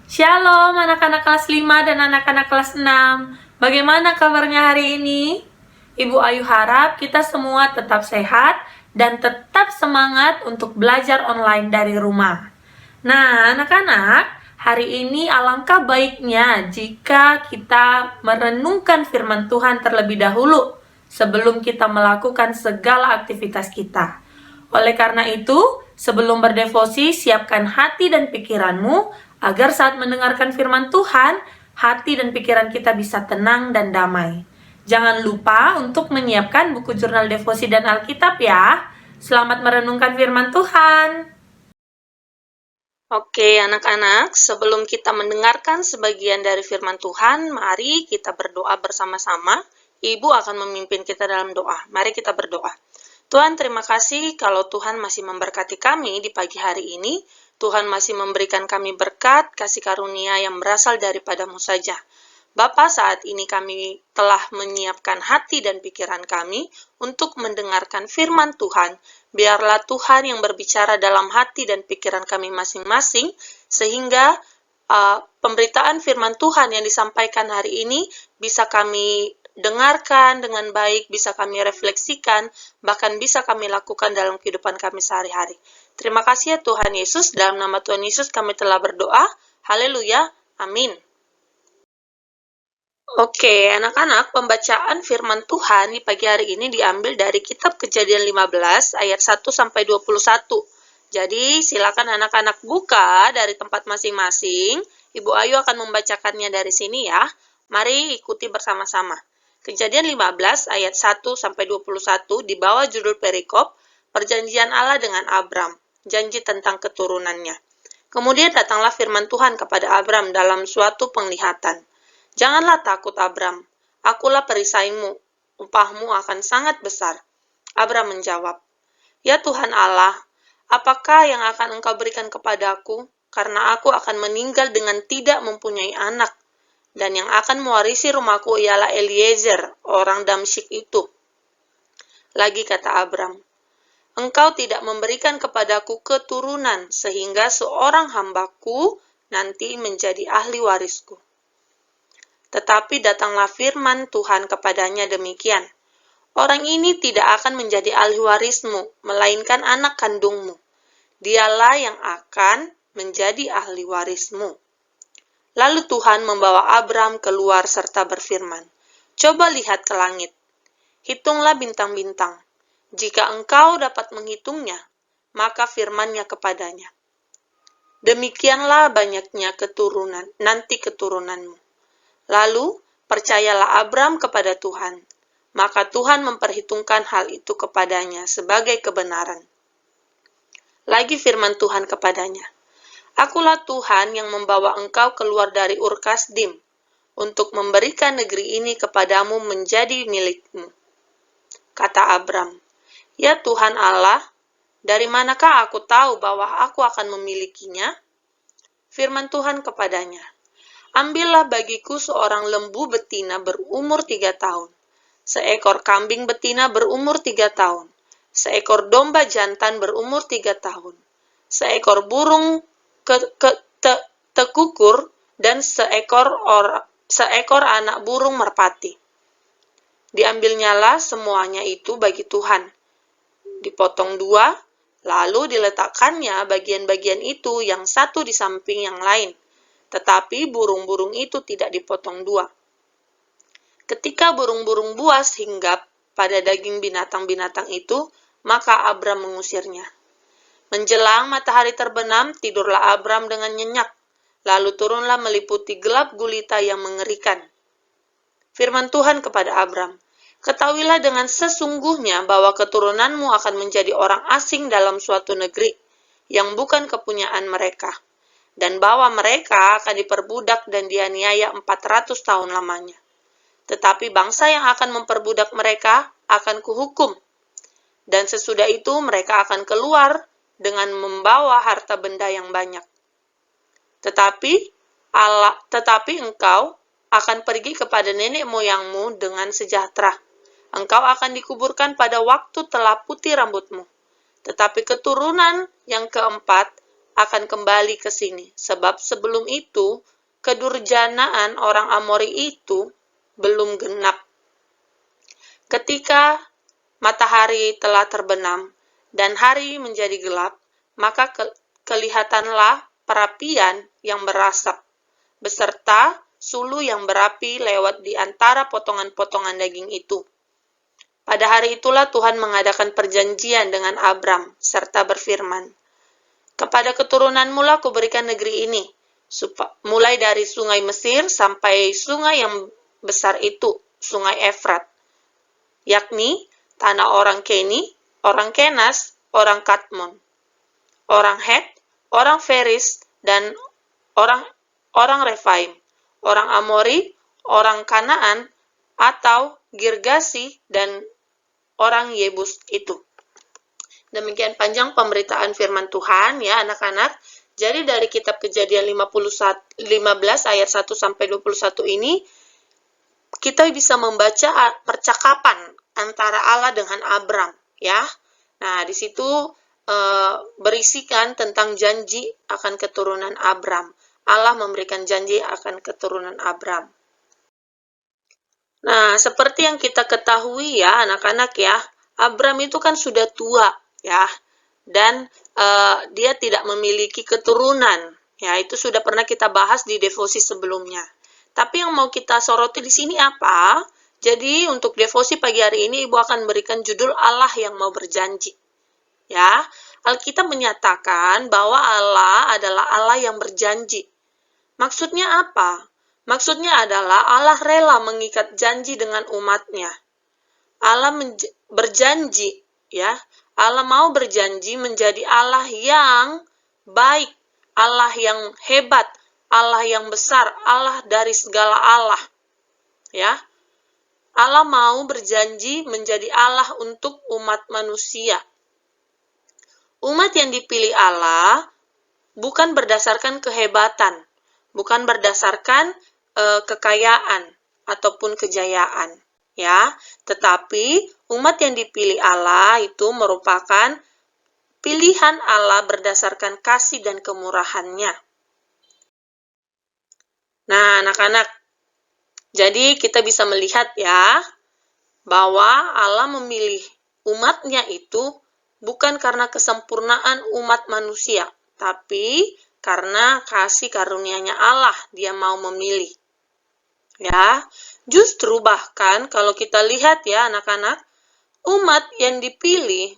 Shalom anak-anak kelas 5 dan anak-anak kelas 6. Bagaimana kabarnya hari ini? Ibu Ayu harap kita semua tetap sehat dan tetap semangat untuk belajar online dari rumah. Nah, anak-anak, hari ini alangkah baiknya jika kita merenungkan firman Tuhan terlebih dahulu sebelum kita melakukan segala aktivitas kita. Oleh karena itu, sebelum berdevosi, siapkan hati dan pikiranmu agar saat mendengarkan firman Tuhan, hati dan pikiran kita bisa tenang dan damai. Jangan lupa untuk menyiapkan buku jurnal devosi dan Alkitab ya. Selamat merenungkan firman Tuhan. Oke, anak-anak, sebelum kita mendengarkan sebagian dari firman Tuhan, mari kita berdoa bersama-sama. Ibu akan memimpin kita dalam doa. Mari kita berdoa. Tuhan, terima kasih kalau Tuhan masih memberkati kami di pagi hari ini. Tuhan masih memberikan kami berkat, kasih karunia yang berasal daripadamu saja. Bapa, saat ini kami telah menyiapkan hati dan pikiran kami untuk mendengarkan firman Tuhan. Biarlah Tuhan yang berbicara dalam hati dan pikiran kami masing-masing, sehingga pemberitaan firman Tuhan yang disampaikan hari ini bisa kami dengarkan dengan baik, bisa kami refleksikan, bahkan bisa kami lakukan dalam kehidupan kami sehari-hari. Terima kasih ya Tuhan Yesus, dalam nama Tuhan Yesus kami telah berdoa. Haleluya, amin. Oke, anak-anak, pembacaan firman Tuhan di pagi hari ini diambil dari kitab Kejadian 15 ayat 1 sampai 21. Jadi, silakan anak-anak buka dari tempat masing-masing. Ibu Ayu akan membacakannya dari sini ya. Mari ikuti bersama-sama. Kejadian 15 ayat 1 sampai 21 di bawah judul perikop Perjanjian Allah dengan Abram, janji tentang keturunannya. Kemudian datanglah firman Tuhan kepada Abram dalam suatu penglihatan. Janganlah takut, Abram. Akulah perisaimu. Upahmu akan sangat besar. Abram menjawab, Ya Tuhan Allah, apakah yang akan engkau berikan kepadaku? Karena aku akan meninggal dengan tidak mempunyai anak. Dan yang akan mewarisi rumahku ialah Eliezer, orang Damsyik itu. Lagi kata Abram, Engkau tidak memberikan kepadaku keturunan, sehingga seorang hambaku nanti menjadi ahli warisku. Tetapi datanglah firman Tuhan kepadanya demikian, Orang ini tidak akan menjadi ahli warismu, melainkan anak kandungmu. Dialah yang akan menjadi ahli warismu. Lalu Tuhan membawa Abram keluar serta berfirman, Coba lihat ke langit, hitunglah bintang-bintang. Jika engkau dapat menghitungnya, maka firman-Nya kepadanya, Demikianlah banyaknya nanti keturunanmu. Lalu, percayalah Abram kepada Tuhan, maka Tuhan memperhitungkan hal itu kepadanya sebagai kebenaran. Lagi firman Tuhan kepadanya, Akulah Tuhan yang membawa engkau keluar dari Ur Kasdim, untuk memberikan negeri ini kepadamu menjadi milikmu. Kata Abram, Ya Tuhan Allah, dari manakah aku tahu bahwa aku akan memilikinya? Firman Tuhan kepadanya, Ambillah bagiku seorang lembu betina berumur 3 tahun, seekor kambing betina berumur 3 tahun, seekor domba jantan berumur 3 tahun, seekor burung tekukur, dan seekor anak burung merpati. Diambilnyalah semuanya itu bagi Tuhan. Dipotong 2, lalu diletakkannya bagian-bagian itu yang satu di samping yang lain. Tetapi burung-burung itu tidak dipotong 2. Ketika burung-burung buas hinggap pada daging binatang-binatang itu, maka Abram mengusirnya. Menjelang matahari terbenam, tidurlah Abram dengan nyenyak, lalu turunlah meliputi gelap gulita yang mengerikan. Firman Tuhan kepada Abram, Ketahuilah dengan sesungguhnya bahwa keturunanmu akan menjadi orang asing dalam suatu negeri, yang bukan kepunyaan mereka, dan bahwa mereka akan diperbudak dan dianiaya 400 tahun lamanya. Tetapi bangsa yang akan memperbudak mereka akan kuhukum, dan sesudah itu mereka akan keluar dengan membawa harta benda yang banyak. Tetapi engkau akan pergi kepada nenek moyangmu dengan sejahtera. Engkau akan dikuburkan pada waktu telah putih rambutmu. Tetapi keturunan yang keempat akan kembali ke sini. Sebab sebelum itu, kedurjanaan orang Amori itu belum genap. Ketika matahari telah terbenam dan hari menjadi gelap, maka kelihatanlah perapian yang berasap, beserta sulu yang berapi lewat di antara potongan-potongan daging itu. Pada hari itulah Tuhan mengadakan perjanjian dengan Abram, serta berfirman, "Kepada keturunanmu lah kuberikan negeri ini, mulai dari sungai Mesir sampai sungai yang besar itu, sungai Efrat, yakni tanah orang Keni, orang Kenas, orang Kadmon, orang Het, orang Feris, dan orang Refaim, orang Amori, orang Kanaan, atau Girgasi, dan orang Yebus itu." Demikian panjang pemberitaan firman Tuhan ya anak-anak. Jadi dari kitab Kejadian 15 ayat 1 sampai 21 ini kita bisa membaca percakapan antara Allah dengan Abram ya. Nah, di situ berisikan tentang janji akan keturunan Abram. Allah memberikan janji akan keturunan Abram. Nah, seperti yang kita ketahui ya anak-anak ya, Abram itu kan sudah tua ya, dan dia tidak memiliki keturunan. Ya, itu sudah pernah kita bahas di devosi sebelumnya. Tapi yang mau kita soroti di sini apa? Jadi untuk devosi pagi hari ini Ibu akan berikan judul Allah yang mau berjanji. Ya, Alkitab menyatakan bahwa Allah adalah Allah yang berjanji. Maksudnya apa? Maksudnya adalah Allah rela mengikat janji dengan umatnya. Allah berjanji, ya. Allah mau berjanji menjadi Allah yang baik, Allah yang hebat, Allah yang besar, Allah dari segala Allah. Ya. Allah mau berjanji menjadi Allah untuk umat manusia. Umat yang dipilih Allah bukan berdasarkan kehebatan, bukan berdasarkan kekayaan ataupun kejayaan, ya. Tetapi umat yang dipilih Allah itu merupakan pilihan Allah berdasarkan kasih dan kemurahannya. Nah, anak-anak, jadi kita bisa melihat ya bahwa Allah memilih umatnya itu bukan karena kesempurnaan umat manusia, tapi karena kasih karunia-Nya Allah dia mau memilih. Ya, justru bahkan kalau kita lihat ya anak-anak, umat yang dipilih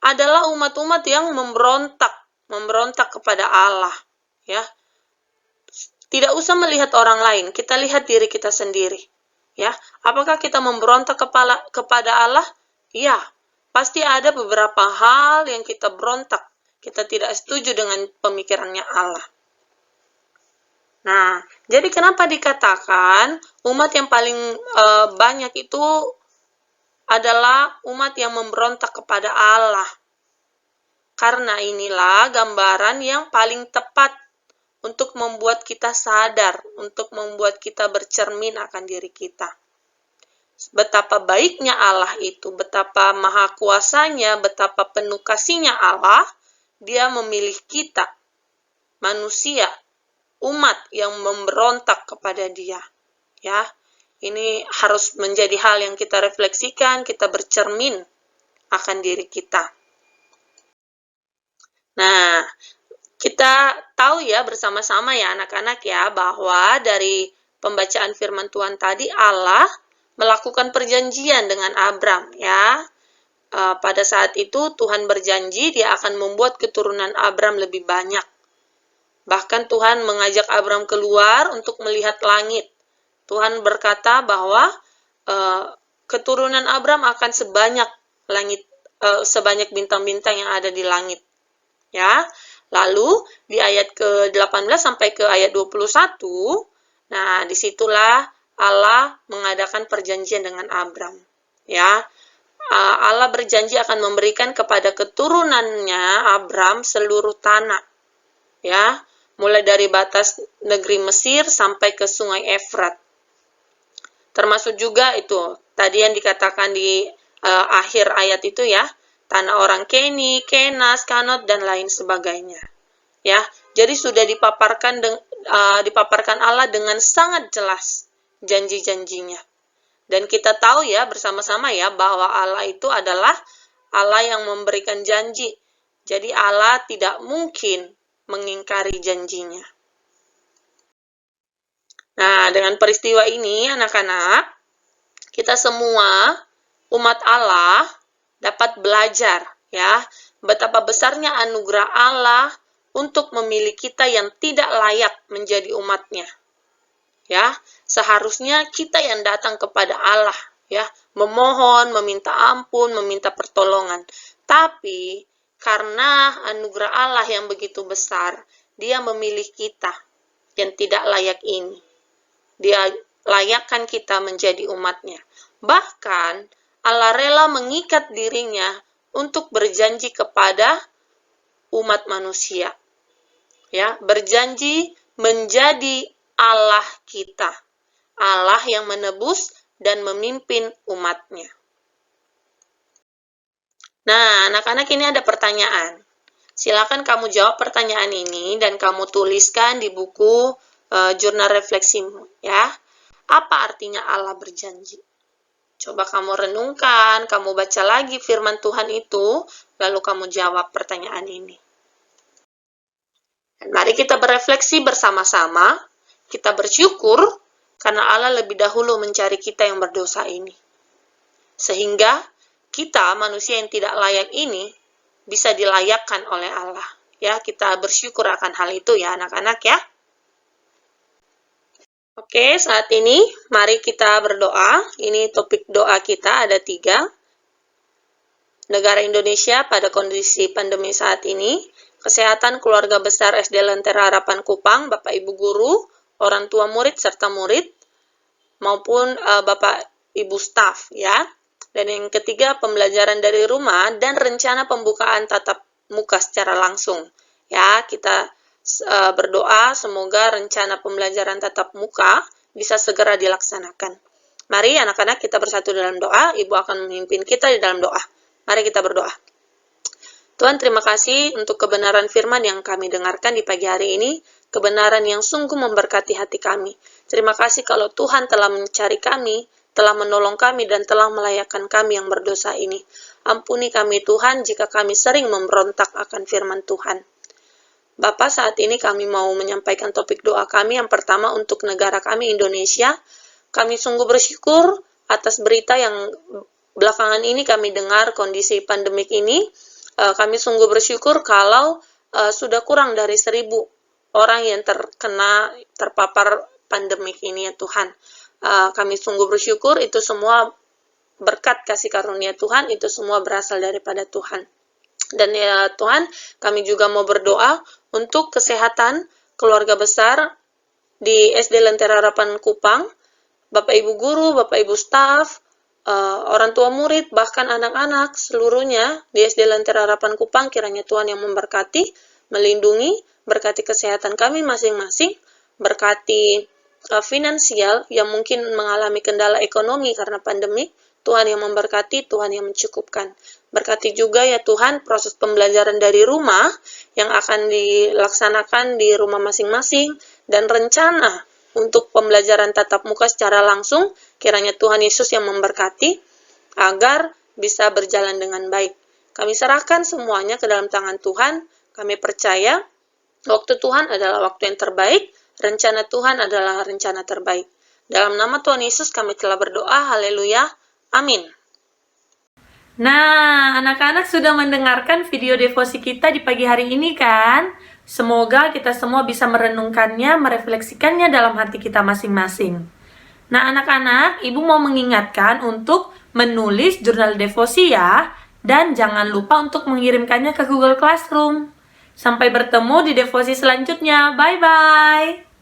adalah umat-umat yang memberontak kepada Allah, ya. Tidak usah melihat orang lain, kita lihat diri kita sendiri, ya. Apakah kita memberontak kepada Allah? Ya, pasti ada beberapa hal yang kita berontak, kita tidak setuju dengan pemikirannya Allah. Nah, jadi kenapa dikatakan umat yang paling banyak itu adalah umat yang memberontak kepada Allah? Karena inilah gambaran yang paling tepat untuk membuat kita sadar, untuk membuat kita bercermin akan diri kita. Betapa baiknya Allah itu, betapa maha kuasanya, betapa penuh kasihnya Allah, dia memilih kita, manusia, umat yang memberontak kepada dia. Ya, ini harus menjadi hal yang kita refleksikan, kita bercermin akan diri kita. Nah, kita tahu ya bersama-sama ya anak-anak ya bahwa dari pembacaan firman Tuhan tadi Allah melakukan perjanjian dengan Abram ya. Pada saat itu Tuhan berjanji dia akan membuat keturunan Abram lebih banyak. Bahkan Tuhan mengajak Abram keluar untuk melihat langit. Tuhan berkata bahwa keturunan Abram akan sebanyak bintang-bintang yang ada di langit. Ya. Lalu di ayat ke-18 sampai ke ayat 21, nah disitulah Allah mengadakan perjanjian dengan Abram. Ya. Allah berjanji akan memberikan kepada keturunannya Abram seluruh tanah. Ya. Mulai dari batas negeri Mesir sampai ke sungai Efrat. Termasuk juga itu, tadi yang dikatakan di akhir ayat itu ya, tanah orang Keni, Kenas, Kanot, dan lain sebagainya. Ya, jadi sudah dipaparkan Allah dengan sangat jelas janji-janjinya. Dan kita tahu ya bersama-sama ya bahwa Allah itu adalah Allah yang memberikan janji. Jadi Allah tidak mungkin mengingkari janjinya. Nah, dengan peristiwa ini anak-anak, kita semua umat Allah dapat belajar ya betapa besarnya anugerah Allah untuk memilih kita yang tidak layak menjadi umatnya. Ya, seharusnya kita yang datang kepada Allah ya, memohon, meminta ampun, meminta pertolongan. Tapi karena anugerah Allah yang begitu besar, Dia memilih kita yang tidak layak ini. Dia layakkan kita menjadi umatnya. Bahkan Allah rela mengikat dirinya untuk berjanji kepada umat manusia. Ya, berjanji menjadi Allah kita, Allah yang menebus dan memimpin umatnya. Nah, anak-anak ini ada pertanyaan. Silakan kamu jawab pertanyaan ini dan kamu tuliskan di buku jurnal refleksimu, ya. Apa artinya Allah berjanji? Coba kamu renungkan, kamu baca lagi firman Tuhan itu, lalu kamu jawab pertanyaan ini. Dan mari kita berefleksi bersama-sama. Kita bersyukur karena Allah lebih dahulu mencari kita yang berdosa ini. Sehingga kita, manusia yang tidak layak ini, bisa dilayakkan oleh Allah. Ya, kita bersyukur akan hal itu ya anak-anak ya. Oke, saat ini mari kita berdoa. Ini topik doa kita ada 3. Negara Indonesia pada kondisi pandemi saat ini, kesehatan keluarga besar SD Lentera Harapan Kupang, Bapak Ibu Guru, orang tua murid serta murid, maupun Bapak Ibu staf ya. Dan yang ketiga, pembelajaran dari rumah dan rencana pembukaan tatap muka secara langsung. Ya, kita berdoa semoga rencana pembelajaran tatap muka bisa segera dilaksanakan. Mari anak-anak kita bersatu dalam doa, Ibu akan memimpin kita di dalam doa. Mari kita berdoa. Tuhan, terima kasih untuk kebenaran firman yang kami dengarkan di pagi hari ini, kebenaran yang sungguh memberkati hati kami. Terima kasih kalau Tuhan telah mencari kami, telah menolong kami, dan telah melayakkan kami yang berdosa ini. Ampuni kami Tuhan jika kami sering memberontak akan firman Tuhan. Bapak, saat ini kami mau menyampaikan topik doa kami yang pertama untuk negara kami Indonesia. Kami sungguh bersyukur atas berita yang belakangan ini kami dengar kondisi pandemik ini. Kami sungguh bersyukur kalau sudah kurang dari 1.000 orang yang terpapar pandemik ini ya Tuhan. Kami sungguh bersyukur itu semua berkat kasih karunia Tuhan, itu semua berasal daripada Tuhan. Dan ya Tuhan, kami juga mau berdoa untuk kesehatan keluarga besar di SD Lentera Harapan Kupang, Bapak Ibu Guru, Bapak Ibu staf, orang tua murid, bahkan anak-anak seluruhnya di SD Lentera Harapan Kupang, kiranya Tuhan yang memberkati, melindungi, berkati kesehatan kami masing-masing, berkati finansial yang mungkin mengalami kendala ekonomi karena pandemi. Tuhan yang memberkati, Tuhan yang mencukupkan. Berkati juga ya Tuhan proses pembelajaran dari rumah yang akan dilaksanakan di rumah masing-masing dan rencana untuk pembelajaran tatap muka secara langsung, kiranya Tuhan Yesus yang memberkati agar bisa berjalan dengan baik. Kami serahkan semuanya ke dalam tangan Tuhan. Kami percaya waktu Tuhan adalah waktu yang terbaik, rencana Tuhan adalah rencana terbaik. Dalam nama Tuhan Yesus kami telah berdoa, haleluya, amin. Nah, anak-anak sudah mendengarkan video devosi kita di pagi hari ini kan? Semoga kita semua bisa merenungkannya, merefleksikannya dalam hati kita masing-masing. Nah, anak-anak, Ibu mau mengingatkan untuk menulis jurnal devosi ya, dan jangan lupa untuk mengirimkannya ke Google Classroom. Sampai bertemu di devosi selanjutnya. Bye-bye!